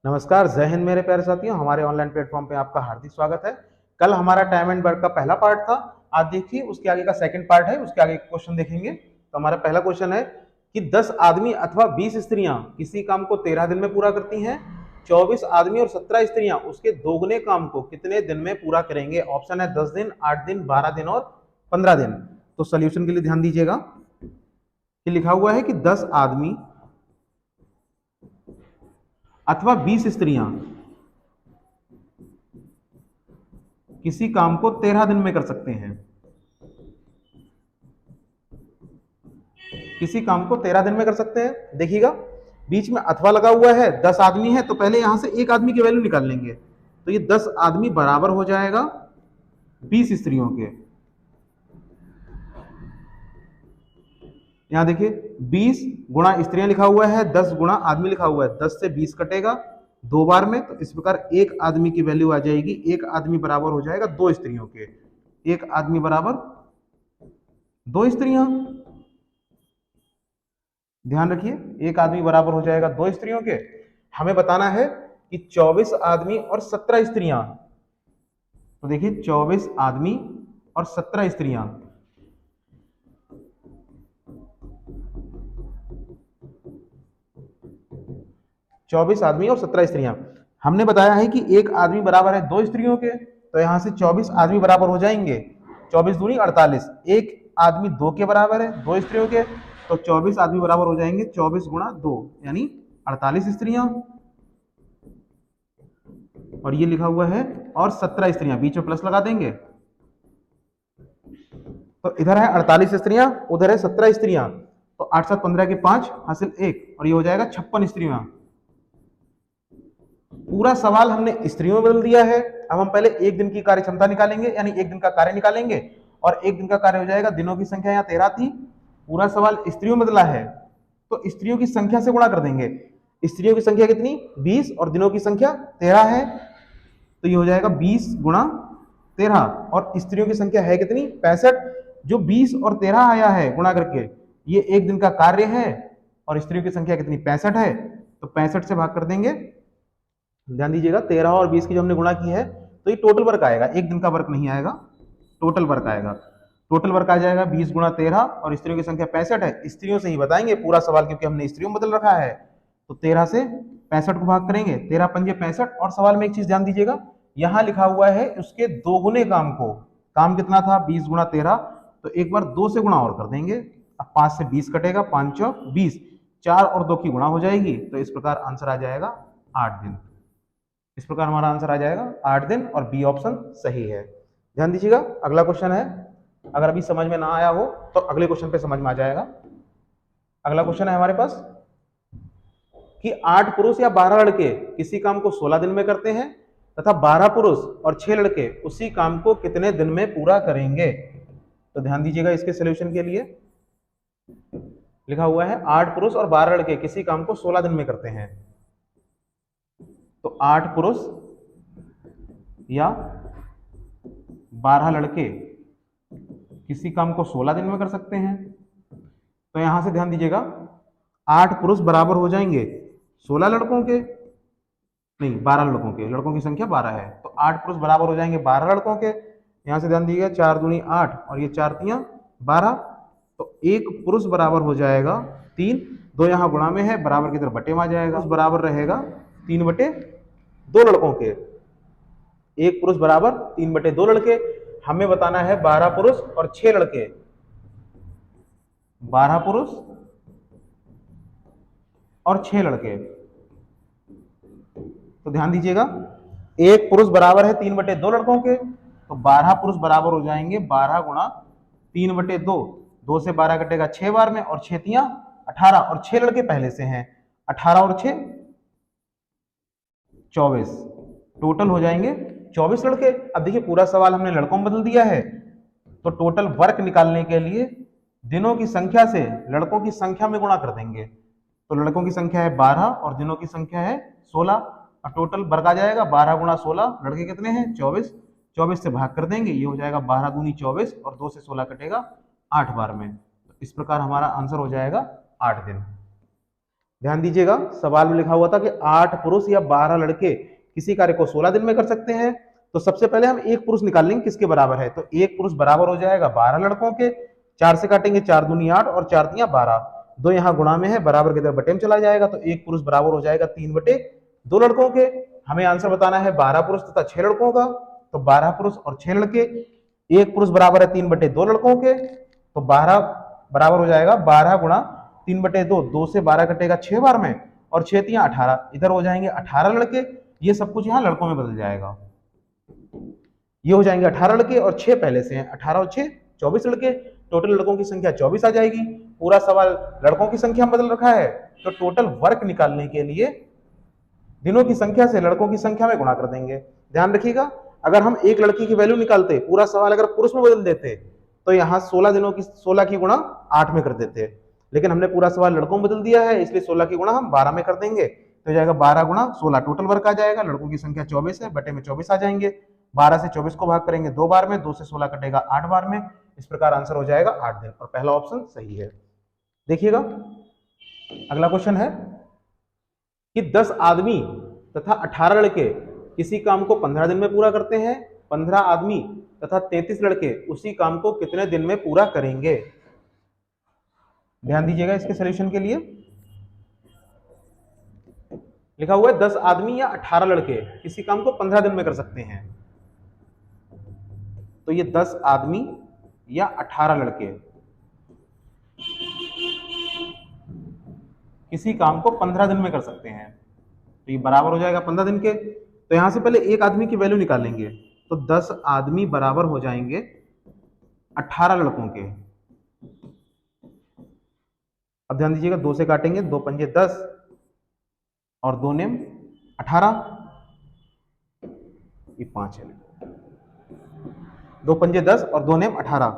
नमस्कार, जय हिंद मेरे प्यारे साथियों। हमारे ऑनलाइन प्लेटफॉर्म पे आपका हार्दिक स्वागत है। कल हमारा टाइम एंड वर्क का पहला पार्ट था। आज देखिए उसके आगे का सेकंड पार्ट है, उसके आगे क्वेश्चन देखेंगे। तो हमारा पहला क्वेश्चन है कि 10 आदमी अथवा 20 स्त्रियां किसी काम को 13 दिन में पूरा करती हैं। 24 आदमी और 17 स्त्रियां उसके दोगुने काम को कितने दिन में पूरा करेंगे? ऑप्शन है 10 दिन, 8 दिन, 12 दिन और 15 दिन। तो सोल्यूशन के लिए ध्यान दीजिएगा कि लिखा हुआ है कि 10 आदमी अथवा 20 स्त्रियां किसी काम को 13 दिन में कर सकते हैं। किसी काम को 13 दिन में कर सकते हैं। देखिएगा बीच में अथवा लगा हुआ है, 10 आदमी है तो पहले यहां से एक आदमी की वैल्यू निकाल लेंगे। तो ये 10 आदमी बराबर हो जाएगा 20 स्त्रियों के। यहां देखिए 20 गुणा स्त्रियां लिखा हुआ है, 10 गुणा आदमी लिखा हुआ है। 10 से 20 कटेगा 2 बार में, तो इस प्रकार एक आदमी की वैल्यू आ जाएगी, एक आदमी बराबर हो जाएगा 2 स्त्रियों के। एक आदमी बराबर 2 स्त्रियां। ध्यान रखिए, एक आदमी बराबर हो जाएगा 2 स्त्रियों के। हमें बताना है कि 24 आदमी और 17 स्त्रियां। तो देखिए 24 आदमी और 17 स्त्रियां, 24 आदमी और 17 स्त्रियां। हमने बताया है कि एक आदमी बराबर है 2 स्त्रियों के, तो यहां से 24 आदमी बराबर हो जाएंगे 24 दूनी 48। एक आदमी 2 के बराबर है 2 स्त्रियों के, तो 24 आदमी बराबर हो जाएंगे 24 गुणा 2 यानी 48 स्त्रियां। और ये लिखा हुआ है और 17 स्त्रियां, बीच में प्लस लगा देंगे। तो इधर है 48 स्त्रियां, उधर है 17 स्त्रियां। तो 8 7 15 के 5 हासिल 1, और ये हो जाएगा 56 स्त्रियां। पूरा सवाल हमने स्त्रियों में बदल दिया है। अब हम पहले एक दिन की कार्य क्षमता निकालेंगे, यानी एक दिन का कार्य निकालेंगे, और एक दिन का कार्य हो जाएगा, दिनों की संख्या यहाँ 13 थी, पूरा सवाल स्त्रियों में बदला है तो स्त्रियों की संख्या से गुणा कर देंगे। स्त्रियों की संख्या कितनी? 20 और दिनों की संख्या 13 है, तो ये हो जाएगा 20 गुणा 13। और स्त्रियों की संख्या है कितनी? 65। जो 20 और 13 आया है गुणा करके, ये एक दिन का कार्य है, और स्त्रियों की संख्या कितनी? 65 है, तो 65 से भाग कर देंगे। ध्यान दीजिएगा 13 और 20 की जो हमने गुणा की है, तो ये टोटल वर्क आएगा, एक दिन का वर्क नहीं आएगा, टोटल वर्क आएगा। टोटल वर्क आ जाएगा 20 गुणा 13, और स्त्रियों की संख्या 65 है। स्त्रियों से ही बताएंगे पूरा सवाल, क्योंकि हमने स्त्रियों में बदल रखा है। तो 13 से 65 को भाग करेंगे, 13 पंजे 65। और सवाल में एक चीज ध्यान दीजिएगा, यहां लिखा हुआ है उसके दोगुने काम को। काम कितना था? 20 गुणा 13, तो एक बार 2 से गुणा और कर देंगे। अब 5 से 20 कटेगा, 5 चौक 20, 4 और 2 की गुणा हो जाएगी, तो इस प्रकार आंसर आ जाएगा 8 दिन। इस प्रकार हमारा आंसर आ जाएगा 8 दिन, और बी ऑप्शन सही है। ध्यान दीजिएगा अगला क्वेश्चन है, अगर अभी समझ में ना आया हो तो अगले क्वेश्चन पे समझ में आ जाएगा। अगला क्वेश्चन है हमारे पास कि 8 पुरुष या 12 लड़के किसी काम को 16 दिन में करते हैं, तथा 12 पुरुष और 6 लड़के उसी काम को कितने दिन में पूरा करेंगे? तो ध्यान दीजिएगा इसके सोल्यूशन के लिए लिखा हुआ है 8 पुरुष और 12 लड़के किसी काम को 16 दिन में करते हैं। तो 8 पुरुष या 12 लड़के किसी काम को 16 दिन में कर सकते हैं। तो यहां से ध्यान दीजिएगा 8 पुरुष बराबर हो जाएंगे 16 लड़कों के, नहीं 12 लड़कों के, लड़कों की संख्या 12 है, तो 8 पुरुष बराबर हो जाएंगे 12 लड़कों के। यहां से ध्यान दीजिएगा 4 दूनी 8 और ये 4 तियां 12, तो एक पुरुष बराबर हो जाएगा 3, 2 यहां गुणा में है, बराबर की तरफ बटे में आ जाएगा, बराबर रहेगा 3/2 लड़कों के। एक पुरुष बराबर 3/2 लड़के। हमें बताना है 12 पुरुष और 6 लड़के। 12 पुरुष और 6 लड़के, तो ध्यान दीजिएगा एक पुरुष बराबर है 3/2 लड़कों के, तो 12 पुरुष बराबर हो जाएंगे 12 गुणा 3/2। 2 से 12 कटेगा 6 बार में, और 6 तियां 18, और 6 लड़के पहले से हैं, 18 और 6 24, टोटल हो जाएंगे 24 लड़के। अब देखिए पूरा सवाल हमने लड़कों में बदल दिया है, तो टोटल वर्क निकालने के लिए दिनों की संख्या से लड़कों की संख्या में गुणा कर देंगे। तो लड़कों की संख्या है 12 और दिनों की संख्या है 16, और टोटल वर्क आ जाएगा 12 गुणा 16, लड़के कितने हैं? 24। 24 से भाग कर देंगे, ये हो जाएगा 12 दूनी 24, और 2 से 16 कटेगा 8 बार में। तो इस प्रकार हमारा आंसर हो जाएगा 8 दिन। ध्यान दीजिएगा, सवाल में लिखा हुआ था कि 8 पुरुष या 12 लड़के किसी कार्य को 16 दिन में कर सकते हैं। तो सबसे पहले हम एक पुरुष निकाल लेंगे किसके बराबर है, तो एक पुरुष बराबर हो जाएगा 12 लड़कों के। 4 से काटेंगे, 4 दूनी 8 और 4 तियां 12, 2 यहाँ गुणा में है, बराबर के इधर बटे में चला जाएगा, तो एक पुरुष बराबर हो जाएगा 3/2 लड़कों के। हमें आंसर बताना है 12 पुरुष तथा 6 लड़कों का, तो 12 पुरुष और 6 लड़के, एक पुरुष बराबर है 3/2 लड़कों के, तो 12 बराबर हो जाएगा 12 गुणा 3/2, 2 से 12 कटेगा 6 बार में, और 6 तियां 18, इधर हो जाएंगे 18 लड़के। ये सब कुछ यहाँ लड़कों में बदल जाएगा, ये हो जाएंगे 18 लड़के और 6 पहले से हैं, 18 और 6 24 लड़के, टोटल लड़कों की संख्या 24 आ जाएगी। पूरा सवाल लड़कों की संख्या में बदल रखा है, तो टोटल वर्क निकालने के लिए दिनों की संख्या से लड़कों की संख्या में गुणा कर देंगे। ध्यान रखिएगा, अगर हम एक लड़की की वैल्यू निकालते, पूरा सवाल अगर पुरुष में बदल देते, तो यहाँ 16 दिनों की 16 की गुणा 8 में कर देते, लेकिन हमने पूरा सवाल लड़कों में बदल दिया है, इसलिए 16 की गुणा हम 12 में कर देंगे, तो जाएगा 12 गुणा 16, टोटल वर्क आ जाएगा। लड़कों की संख्या 24 है, बटे में 24 आ जाएंगे, 12 से 24 को भाग करेंगे 2 बार में, 2 से 16 कटेगा 8 बार में, इस प्रकार आंसर हो जाएगा 8 दिन, और पहला ऑप्शन सही है। देखिएगा अगला क्वेश्चन है कि 10 आदमी तथा 18 लड़के किसी काम को 15 दिन में पूरा करते हैं, 15 आदमी तथा 33 लड़के उसी काम को कितने दिन में पूरा करेंगे। ध्यान दीजिएगा, इसके सॉल्यूशन के लिए लिखा हुआ है 10 आदमी या 18 लड़के किसी काम को 15 दिन में कर सकते हैं, तो ये 10 आदमी या 18 लड़के किसी काम को 15 दिन में कर सकते हैं, तो ये बराबर हो जाएगा 15 दिन के। तो यहां से पहले एक आदमी की वैल्यू निकालेंगे, तो 10 आदमी बराबर हो जाएंगे 18 लड़कों के। अब ध्यान दीजिएगा, 2 से काटेंगे, 2 पंजे 10 और 2 नेम 18, ये 5 है, 2 पंजे 10 और 2 नेम 18,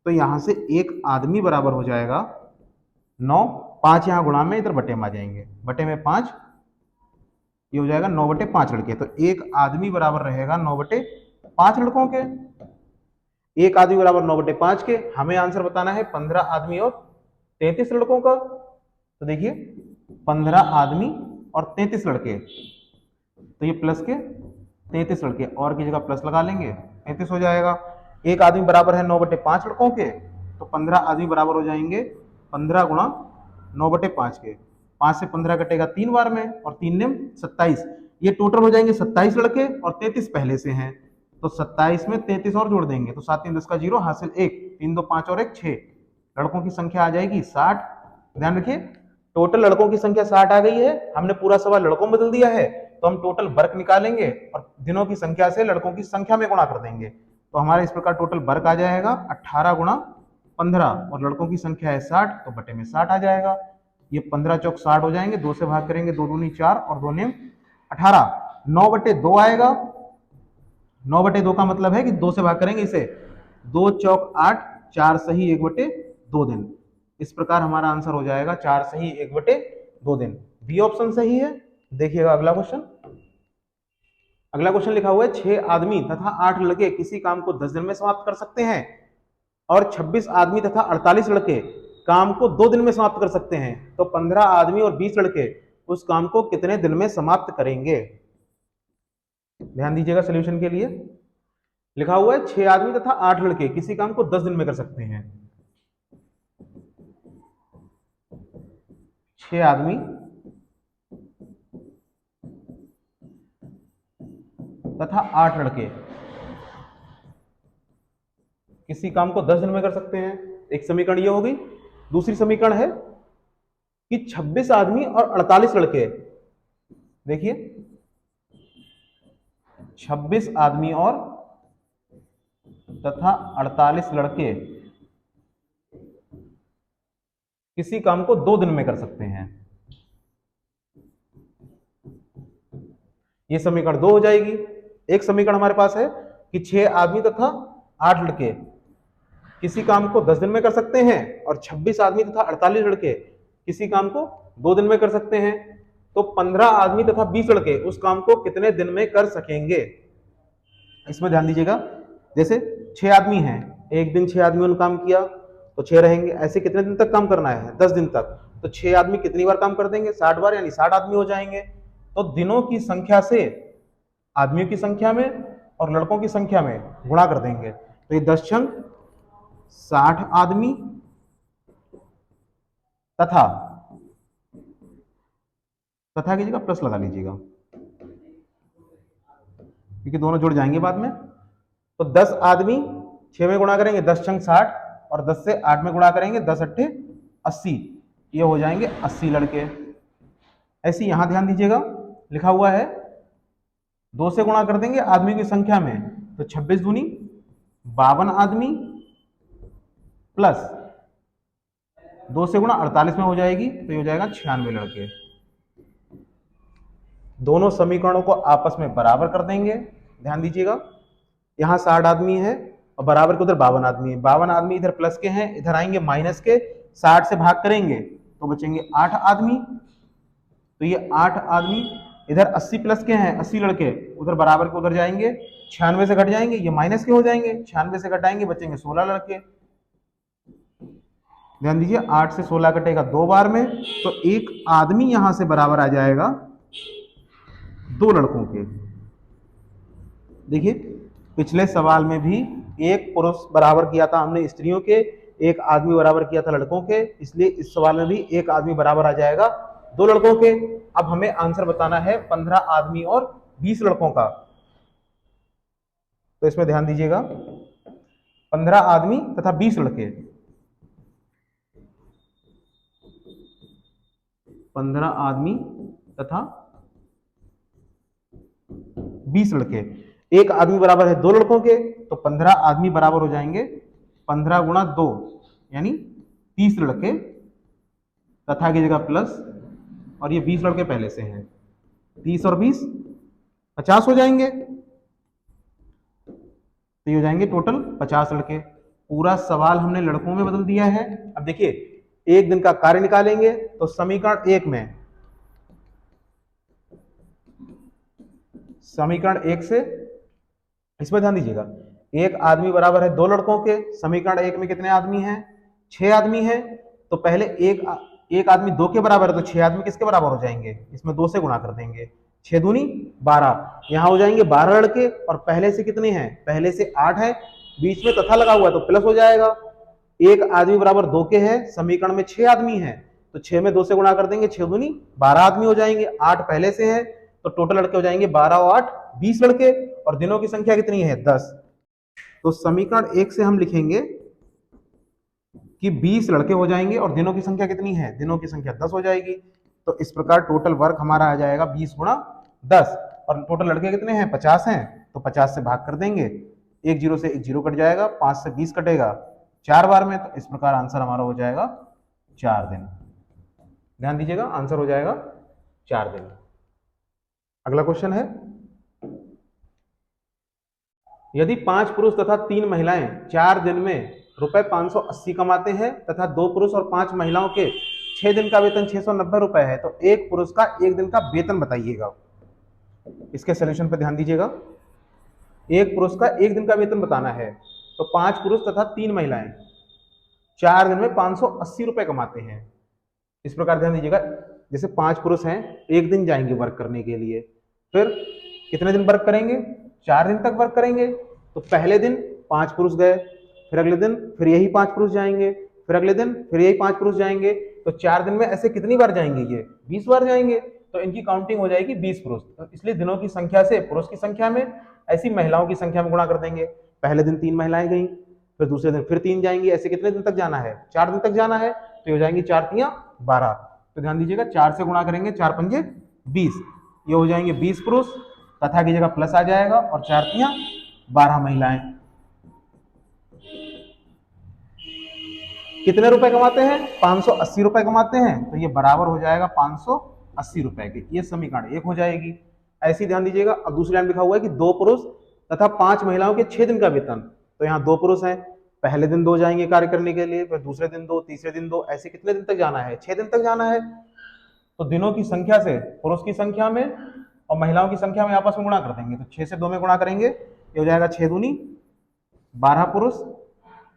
तो यहां से एक आदमी बराबर हो जाएगा 9, 5 यहां गुणा में, इधर बटे में आ जाएंगे, बटे में 5, ये हो जाएगा 9/5 लड़के, तो एक आदमी बराबर रहेगा 9/5 लड़कों के। एक आदमी बराबर 9/5 के, हमें आंसर बताना है 15 आदमी और 33 लड़कों का, तो देखिए 15 आदमी और 33 लड़के, तो ये प्लस के 33 लड़के, और की जगह प्लस लगा लेंगे, 33 हो जाएगा। एक आदमी बराबर है 9/5 लड़कों के, तो 15 आदमी बराबर हो जाएंगे 15 गुणा 9/5 के, 5 से 15 कटेगा 3 बार में, और 3 नेम 27, ये टोटल हो जाएंगे 27 लड़के और 33 पहले से हैं, तो 27 में 33 और जोड़ देंगे, तो 7 3 10 का 0, हासिल 1, 3 2 5 और 1 6, लड़कों की संख्या आ जाएगी 60। ध्यान रखिए, टोटल लड़कों की संख्या 60 आ गई है, हमने पूरा सवाल लड़कों में बदल दिया है, तो हम टोटल वर्क निकालेंगे और दिनों की संख्या से लड़कों की संख्या में गुणा कर देंगे, तो हमारा इस प्रकार टोटल वर्क आ जाएगा 18 गुणा 15, और लड़कों की संख्या है 60, तो बटे में 60 आ जाएगा, ये 15 चौक 60 हो जाएंगे, 2 से भाग करेंगे, 2 दूनी 4 और 2 नेम 18, 9/2 आएगा, 9/2 का मतलब है कि 2 से भाग करेंगे इसे, 2 चौक 8, 4 सही 1/2 दिन, इस प्रकार हमारा आंसर हो जाएगा 4 सही 1/2 दिन, बी ऑप्शन सही है। देखिएगा अगला क्वेश्चन, अगला क्वेश्चन लिखा हुआ है 6 आदमी तथा 8 लड़के किसी काम को 10 दिन में समाप्त कर सकते हैं, और 26 आदमी तथा 48 लड़के काम को 2 दिन में समाप्त कर सकते हैं, तो 15 आदमी और 20 लड़के उस काम को कितने दिन में समाप्त करेंगे। ध्यान दीजिएगा, सॉल्यूशन के लिए लिखा हुआ है 6 आदमी तथा 8 लड़के किसी काम को 10 दिन में कर सकते हैं, 6 आदमी तथा 8 लड़के किसी काम को 10 दिन में कर सकते हैं, एक समीकरण ये हो गई। दूसरी समीकरण है कि 26 आदमी और 48 लड़के, देखिए 26 आदमी और तथा 48 लड़के किसी काम को 2 दिन में कर सकते हैं, ये समीकरण 2 हो जाएगी। एक समीकरण हमारे पास है कि 6 आदमी तथा 8 लड़के किसी काम को 10 दिन में कर सकते हैं, और 26 आदमी तथा 48 लड़के किसी काम को 2 दिन में कर सकते हैं, तो 15 आदमी तथा 20 लड़के उस काम को कितने दिन में कर सकेंगे। इसमें ध्यान दीजिएगा, जैसे 6 आदमी हैं, एक दिन 6 आदमियों ने काम किया तो 6 रहेंगे, ऐसे कितने दिन तक काम करना है, 10 दिन तक, तो 6 आदमी कितनी बार काम कर देंगे? 60 बार, यानी 60 आदमी हो जाएंगे। तो दिनों की संख्या से आदमियों की संख्या में और लड़कों की संख्या में गुणा कर देंगे। तो ये 10 छंग 60 आदमी तथा कीजिएगा प्लस लगा लीजिएगा, क्योंकि दोनों जुड़ जाएंगे बाद में। तो 10 आदमी 6 में गुणा करेंगे, 10 छंग 60, और 10 से 8 में गुणा करेंगे, 10 अट्ठे 80, ये हो जाएंगे 80 लड़के। ऐसे यहां ध्यान दीजिएगा, लिखा हुआ है 2 से गुणा कर देंगे आदमी की संख्या में, तो 26 दूनी 52 आदमी प्लस 2 से गुणा 48 में हो जाएगी, तो ये हो जाएगा 96 लड़के। दोनों समीकरणों को आपस में बराबर कर देंगे। ध्यान दीजिएगा, यहां 60 आदमी है और बराबर के उधर 52 आदमी है। 52 आदमी इधर प्लस के हैं, इधर आएंगे माइनस के, 60 से भाग करेंगे तो बचेंगे 8 आदमी। तो ये 8 आदमी इधर 80 प्लस के हैं, 80 लड़के, उधर बराबर के उधर जाएंगे, 96 से घट जाएंगे, ये माइनस के हो जाएंगे, 96 से घटाएंगे बचेंगे 16 लड़के। ध्यान दीजिए, 8 से 16 कटेगा 2 बार में, तो एक आदमी यहां से बराबर आ जाएगा 2 लड़कों के। देखिए पिछले सवाल में भी एक पुरुष बराबर किया था हमने स्त्रियों के, एक आदमी बराबर किया था लड़कों के, इसलिए इस सवाल में भी एक आदमी बराबर आ जाएगा 2 लड़कों के। अब हमें आंसर बताना है 15 आदमी और 20 लड़कों का। तो इसमें ध्यान दीजिएगा, 15 आदमी तथा 20 लड़के, 15 आदमी तथा 20 लड़के। एक आदमी बराबर है 2 लड़कों के, तो 15 आदमी बराबर हो जाएंगे 15 गुणा 2 यानी 30 लड़के, तथा की जगह प्लस, और ये 20 लड़के पहले से हैं, 30 और 20 50 हो जाएंगे, तो ये हो जाएंगे टोटल 50 लड़के। पूरा सवाल हमने लड़कों में बदल दिया है। अब देखिए एक दिन का कार्य निकालेंगे, तो समीकरण 1 में, समीकरण 1 से, इसमें ध्यान दीजिएगा, एक आदमी बराबर है 2 लड़कों के। समीकरण 1 में कितने आदमी हैं? 6 आदमी हैं। तो पहले एक आदमी 2 के बराबर है, तो 6 आदमी किसके बराबर हो जाएंगे? इसमें 2 से गुणा कर देंगे, 6 दूनी 12, यहां हो जाएंगे 12 लड़के, और पहले से कितने हैं? पहले से 8 है, बीच में तथा लगा हुआ है तो प्लस हो जाएगा। एक आदमी बराबर 2 के है, समीकरण में 6 आदमी है, तो 6 में 2 से गुणा कर देंगे, 6 दूनी 12 आदमी हो जाएंगे, 8 पहले से है, तो टोटल लड़के हो जाएंगे 12 और 8 20 लड़के, और दिनों की संख्या कितनी है? 10। तो समीकरण 1 से हम लिखेंगे कि 20 लड़के हो जाएंगे, और दिनों की संख्या कितनी है? दिनों की संख्या 10 हो जाएगी। तो इस प्रकार टोटल वर्क हमारा आ जाएगा 20 गुणा 10, और टोटल लड़के कितने हैं? 50 हैं, तो 50 से भाग कर देंगे, 1 0 से 1 0 कट जाएगा, 5 से 20 कटेगा 4 बार में, तो इस प्रकार आंसर हमारा हो जाएगा 4 दिन। ध्यान दीजिएगा, आंसर हो जाएगा 4 दिन। अगला क्वेश्चन है, यदि 5 पुरुष तथा 3 महिलाएं 4 दिन में रुपए 580 कमाते हैं तथा 2 पुरुष और 5 महिलाओं के 6 दिन का वेतन 690 रुपए है, तो एक पुरुष का 1 दिन का वेतन बताइएगा। इसके सॉल्यूशन पर ध्यान दीजिएगा, एक पुरुष का 1 दिन का वेतन बताना है, तो 5 पुरुष तथा 3 महिलाएं 4 दिन में 580 रुपए कमाते हैं। इस प्रकार ध्यान दीजिएगा, जैसे 5 पुरुष हैं, 1 दिन जाएंगे वर्क करने के लिए, फिर कितने दिन वर्क करेंगे? 4 दिन तक वर्क करेंगे। तो पहले दिन 5 पुरुष गए, फिर अगले दिन फिर यही 5 पुरुष जाएंगे, फिर अगले दिन फिर यही 5 पुरुष जाएंगे, तो 4 दिन में ऐसे कितनी बार जाएंगे? ये 20 बार जाएंगे, तो इनकी काउंटिंग हो जाएगी 20 पुरुष। तो इसलिए दिनों की संख्या से पुरुष की संख्या में, ऐसी महिलाओं की संख्या में गुणा कर देंगे। पहले दिन 3 महिलाएं गई, फिर दूसरे दिन फिर 3 जाएंगी, ऐसे कितने दिन तक जाना है? 4 दिन तक जाना है, तो हो जाएंगी 4 तियां 12। तो ध्यान दीजिएगा, 4 से गुणा करेंगे, 4 पंजे 20, ये हो जाएंगे 20 पुरुष, तथा की जगह प्लस आ जाएगा, और 4 तियां 12 महिलाएं। कितने रुपए कमाते हैं? 580 रुपए कमाते हैं, तो ये बराबर हो जाएगा 580 रुपए के। ये समीकरण 1 हो जाएगी। ऐसी ध्यान दीजिएगा, अब दूसरी लाइन लिखा हुआ है कि 2 पुरुष तथा 5 महिलाओं के 6 दिन का वेतन, तो यहाँ 2 पुरुष हैं, पहले दिन 2 जाएंगे कार्य करने के लिए, फिर दूसरे दिन 2, तीसरे दिन 2, ऐसे कितने दिन तक जाना है? 6 दिन तक जाना है। तो दिनों की संख्या से पुरुष की संख्या में और महिलाओं की संख्या में आपस में गुणा कर देंगे, तो 6 से 2 में गुणा करेंगे, ये हो जाएगा 6 दूनी 12 पुरुष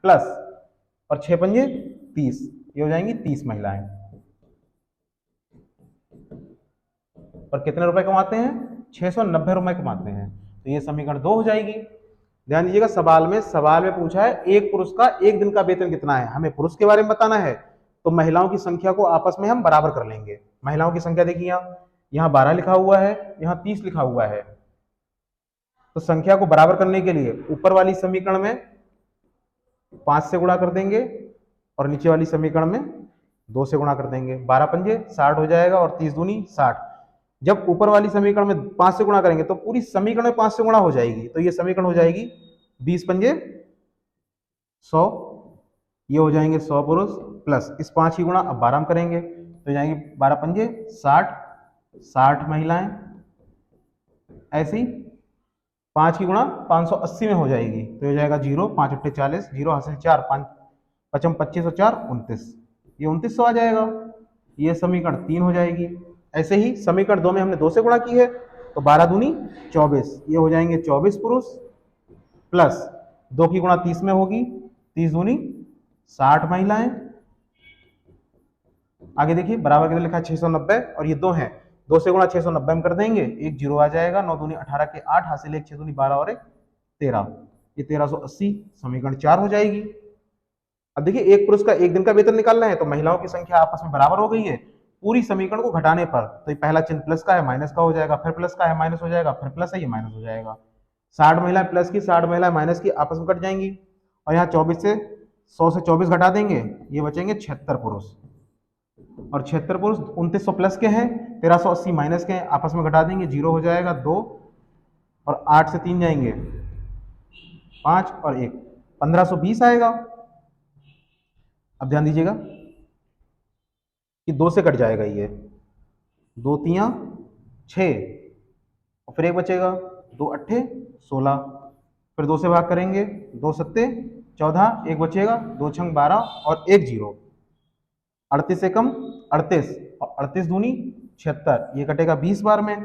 प्लस और 6 पंजे 30, ये हो जाएंगी 30 महिलाएं। और कितने रुपए कमाते हैं? 690 रुपए कमाते हैं। तो ये समीकरण 2 हो जाएगी। ध्यान दीजिएगा, सवाल में पूछा है एक पुरुष का एक दिन का वेतन कितना है, हमें पुरुष के बारे में बताना है, तो महिलाओं की संख्या को आपस में हम बराबर कर लेंगे। महिलाओं की संख्या देखिए, यहाँ 12 लिखा हुआ है, यहाँ 30 लिखा हुआ है। तो संख्या को बराबर करने के लिए ऊपर वाली समीकरण में 5 से गुणा कर देंगे और नीचे वाली समीकरण में 2 से गुणा कर देंगे। 12 पंजे 60 हो जाएगा और 30 दूनी 60। जब ऊपर वाली समीकरण में 5 से गुणा करेंगे तो पूरी समीकरण में 5 से गुणा हो जाएगी, तो ये समीकरण हो जाएगी 20 पंजे 100, ये हो जाएंगे 100 पुरुष प्लस इस 5 की गुणा अब 12 में करेंगे तो जाएंगे 12 पंजे 60, 60 महिलाएं, ऐसी 5 की गुणा 580 में हो जाएगी तो हो जाएगा 0, 5 अट्ठे 40, 0 हासिल 4, 5 पचम 25 और 4 29, ये 2900 आ जाएगा। ये समीकरण 3 हो जाएगी। ऐसे ही समीकरण 2 में हमने 2 से गुणा की है तो 12 दूनी 24, ये हो जाएंगे 24 पुरुष प्लस 2 की गुणा 30 में होगी, 30 दूनी 60 महिलाएं। आगे देखिए बराबर कितना लिखा है 690 और ये 2 है, 2 से गुणा 690 में कर देंगे, एक 0 आ जाएगा, 9 दूनी 18 के 8 हासिल 1, 6 दूनी 12 और 1 13, ये 1380 समीकरण 4 हो जाएगी। अब देखिए एक पुरुष का एक दिन का वेतन निकालना है तो महिलाओं की संख्या आपस में बराबर हो गई है पूरी समीकरण को घटाने पर। तो ये पहला चिन्ह प्लस का है माइनस का हो जाएगा, फिर प्लस का है माइनस हो जाएगा, फिर प्लस है ये माइनस हो जाएगा। 60 महिलाएं प्लस की 60 महिलाएं माइनस की आपस में कट जाएंगी और यहाँ 24 से 100 से 24 घटा देंगे, ये बचेंगे 76 पुरुष और 76 पुरुष 2900 प्लस के हैं, 1380 माइनस के हैं, आपस में घटा देंगे, 0 हो जाएगा 2 और 8 से 3 जाएंगे 5 और 1 1520 आएगा। अब ध्यान दीजिएगा कि 2 से कट जाएगा, ये 2 तियां 6 और फिर 1 बचेगा, 2 अट्ठे 16, फिर 2 से भाग करेंगे, 2 सत्ते 14, 1 बचेगा, 2 छंग 12 और 1 0, 38 से कम 38 और 38 दूनी 76, ये कटेगा 20 बार में,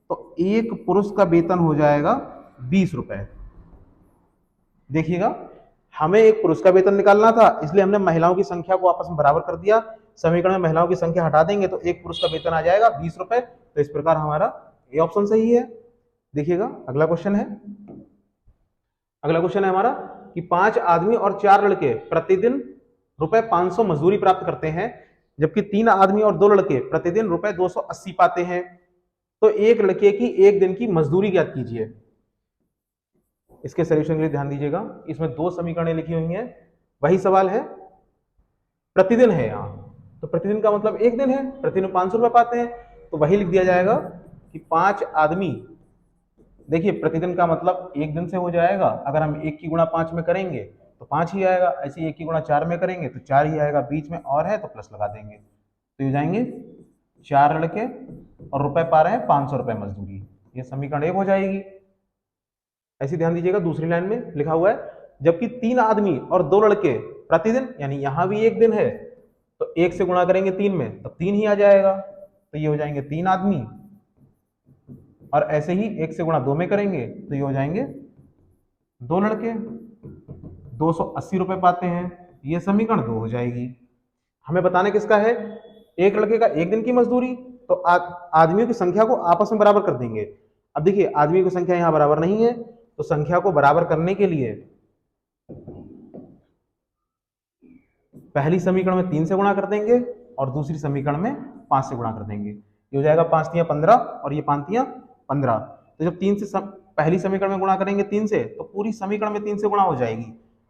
तो एक पुरुष का वेतन हो जाएगा 20 रुपए। देखिएगा हमें एक पुरुष का वेतन निकालना था इसलिए हमने महिलाओं की संख्या को आपस में बराबर कर दिया, समीकरण में महिलाओं की संख्या हटा देंगे तो एक पुरुष का वेतन आ जाएगा 20 रुपए। तो इस प्रकार हमारा ये ऑप्शन सही है। देखिएगा अगला क्वेश्चन है, हमारा कि 5 आदमी और 4 लड़के प्रतिदिन ₹500 मजदूरी प्राप्त करते हैं जबकि 3 आदमी और 2 लड़के प्रतिदिन ₹280 पाते हैं, तो एक लड़के की एक दिन की मजदूरी ज्ञात कीजिए। इसके सॉल्यूशन के लिए ध्यान दीजिएगा, इसमें 2 समीकरणें लिखी हुई हैं, वही सवाल है, प्रतिदिन है यहाँ, तो प्रतिदिन का मतलब एक दिन है, प्रतिदिन 500 रुपए पाते हैं, तो वही लिख दिया जाएगा कि 5 आदमी, देखिए प्रतिदिन का मतलब एक दिन से हो जाएगा, अगर हम 1 की गुणा 5 में करेंगे तो 5 ही आएगा, ऐसे 1 की गुणा 4 में करेंगे तो 4 ही आएगा, बीच में और है तो प्लस लगा देंगे, तो ये जाएंगे 4 लड़के और रुपए पा रहे हैं 500 रुपए मजदूरी, ये समीकरण 1 हो जाएगी। ऐसे ध्यान दीजिएगा दूसरी लाइन में लिखा हुआ है जबकि 3 आदमी और 2 लड़के प्रतिदिन, यानी यहां भी एक दिन है तो 1 से गुणा करेंगे 3 में तो 3 ही आ जाएगा, तो ये हो जाएंगे 3 आदमी, और ऐसे ही 1 से गुणा 2 में करेंगे तो ये हो जाएंगे 2 लड़के, 280 रुपए पाते हैं, ये समीकरण 2 हो जाएगी। हमें बताने किसका है, एक लड़के का एक दिन की मजदूरी, तो आदमियों की संख्या को आपस में बराबर कर देंगे। अब देखिए आदमियों की संख्या यहां बराबर नहीं है तो संख्या को बराबर करने के लिए पहली समीकरण में 3 से गुणा कर देंगे और दूसरी समीकरण में 5 से गुणा कर देंगे, ये हो जाएगा 5 तियां 15 और ये 5 तियां 15। तो जब 3 से पहली समीकरण में गुणा करेंगे 3 से तो पूरी समीकरण में 3 से गुणा हो जाएगी,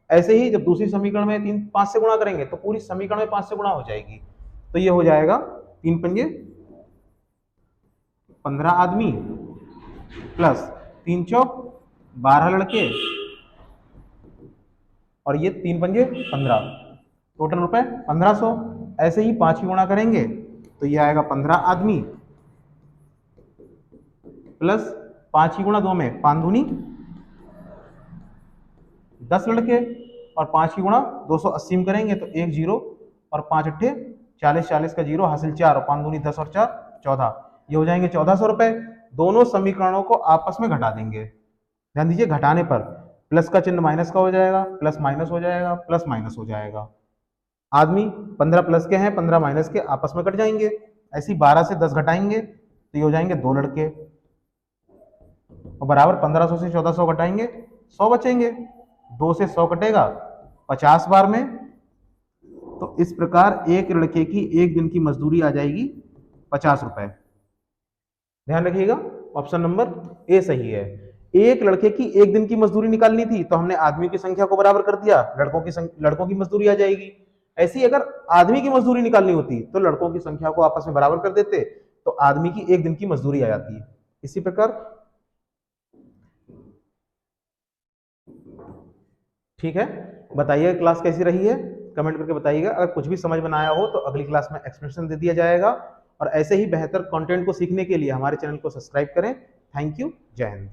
ऐसे ही जब दूसरी समीकरण में 5 से गुणा करेंगे तो पूरी समीकरण में 5 से गुणा हो जाएगी, तो ये हो जाएगा 3 पंजे 15 आदमी प्लस 3 चौक 12 लड़के और ये 3 पंजे 15, टोटल रुपए 1500। ऐसे ही 5 की गुणा करेंगे तो ये आएगा 15 आदमी प्लस 5 की गुणा 2 में 5 दूनी 10 लड़के और 5 की गुणा 280 में करेंगे तो 1 0 और 5 अट्ठे 40, 40 का 0 हासिल 4 और 5 दूनी 10 और 4 14, ये हो जाएंगे 1400 रुपए। दोनों समीकरणों को आपस में घटा देंगे, ध्यान दीजिए घटाने पर प्लस का चिन्ह माइनस का हो जाएगा, प्लस माइनस हो जाएगा, प्लस माइनस हो जाएगा। आदमी 15 प्लस के हैं, 15 माइनस के आपस में कट जाएंगे, ऐसे ही 12 से 10 घटाएंगे तो ये हो जाएंगे 2 लड़के, और बराबर 1500 से 1400 घटाएंगे 100 बचेंगे, 2 से 100 कटेगा 50 बार में। तो इस प्रकार एक लड़के की एक दिन की मजदूरी आ जाएगी 50 रुपए। ध्यान रखिएगा, ऑप्शन नंबर ए सही है। एक लड़के की एक दिन की मजदूरी निकालनी थी तो हमने आदमी की संख्या को बराबर कर दिया, लड़कों की मजदूरी आ जाएगी। ऐसे ही अगर आदमी की मजदूरी निकालनी होती तो लड़कों की संख्या को आपस में बराबर कर देते तो आदमी की एक दिन की मजदूरी आ जाती है। इसी प्रकार, ठीक है, बताइए क्लास कैसी रही है, कमेंट करके बताइएगा। अगर कुछ भी समझ में आया हो तो अगली क्लास में एक्सप्लेनेशन दे दिया जाएगा। और ऐसे ही बेहतर कंटेंट को सीखने के लिए हमारे चैनल को सब्सक्राइब करें। थैंक यू, जय हिंद।